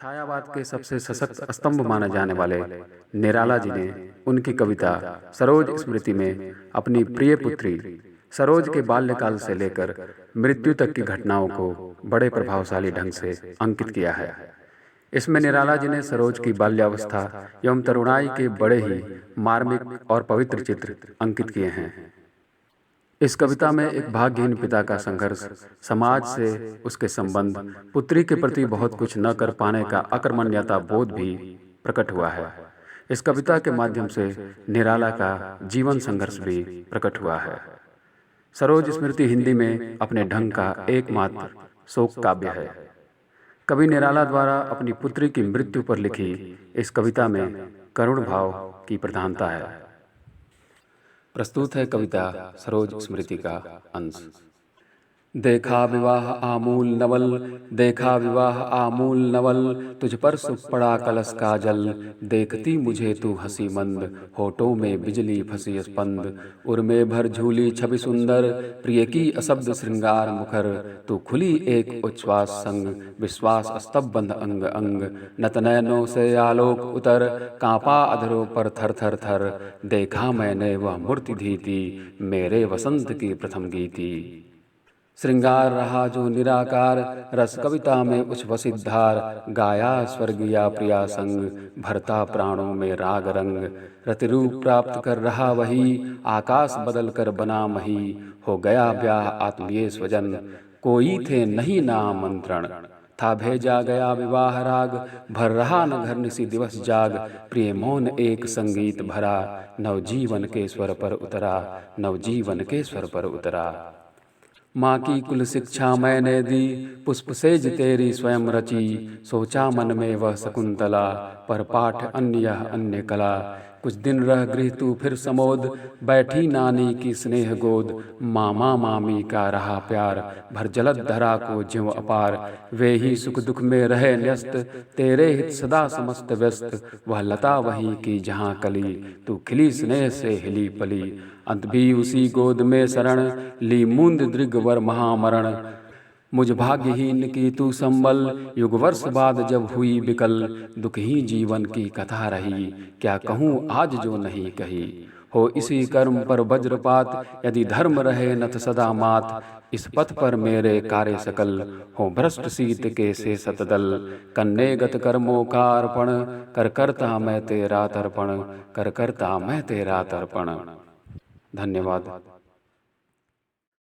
छायावाद के सबसे सशक्त स्तंभ माने जाने वाले निराला जी ने उनकी कविता सरोज स्मृति में अपनी प्रिय पुत्री सरोज के बाल्यकाल से लेकर मृत्यु तक की घटनाओं को बड़े प्रभावशाली ढंग से अंकित किया है। इसमें निराला जी ने सरोज की बाल्यावस्था एवं तरुणाई के बड़े ही मार्मिक और पवित्र चित्र अंकित किए हैं। इस कविता में एक भाग्यहीन पिता का संघर्ष, समाज से उसके संबंध, पुत्री के प्रति बहुत कुछ न कर पाने का अकर्मण्यता बोध भी प्रकट हुआ है। इस कविता के माध्यम से निराला का जीवन संघर्ष भी प्रकट हुआ है। सरोज स्मृति हिंदी में अपने ढंग का एकमात्र शोक काव्य है। कवि निराला द्वारा अपनी पुत्री की मृत्यु पर लिखी इस कविता में करुण भाव की प्रधानता है। प्रस्तुत है कविता सरोज स्मृति का अंश। देखा विवाह आमूल नवल, देखा विवाह आमूल नवल, तुझ पर सुख पड़ा कलश का जल, देखती मुझे तू हंसी मंद, होठों में बिजली फंसी स्पंद, उर्मे भर झूली छवि सुंदर, प्रिय की अशब्द श्रृंगार मुखर, तू खुली एक उच्छ्वास संग, विश्वास स्तब्बंध अंग अंग, नतनयनों से आलोक उतर, कांपा अधरों पर थर थर थर, देखा मैंने वह मूर्ति धीती, मेरे वसंत की प्रथम गीती। श्रृंगार रहा जो निराकार, रस कविता में उच्छ्वसित-धार, गाया स्वर्गीय प्रिया संग, भरता प्राणों में राग रंग, रतिरूप प्राप्त कर रहा वही, आकाश बदल कर बना मही, हो गया ब्याह आत्मीय स्वजन, कोई थे नहीं ना आमंत्रण, था भेजा गया विवाह राग, भर रहा न घर निसी दिवस जाग, प्रिय मौन एक संगीत भरा, नवजीवन के स्वर पर उतरा, नवजीवन के स्वर पर उतरा। माँ की कुल शिक्षा मैंने दी, पुष्प सेज तेरी स्वयं रची, सोचा मन में वह शकुंतला, पर पाठ अन्य यह अन्य कला, कुछ दिन रह गृह तू फिर समोद, बैठी नानी की स्नेह गोद, मामा मामी का रहा प्यार, भर जलद धरा को ज्यों अपार, वे ही सुख दुख में रहे न्यस्त, तेरे हित सदा समस्त व्यस्त, वह लता वहीं की जहाँ कली, तू खिली स्नेह से हिली पली, अंत भी उसी गोद में शरण, ली मूंद दृगवर महामरण, मुझ भाग्यहीन की तू संबल, युग वर्ष बाद जब हुई बिकल, दुख ही जीवन की कथा रही, क्या कहूँ आज जो नहीं कही, हो इसी कर्म पर वज्रपात, यदि धर्म रहे नथ सदा मात, इस पथ पर मेरे कार्य सकल, हो भ्रष्ट शीत के से सतदल, कन्ने गत कर्मों का अर्पण, कर करता मैं तेरा तर्पण, कर करता मैं तेरा तर्पण। धन्यवाद।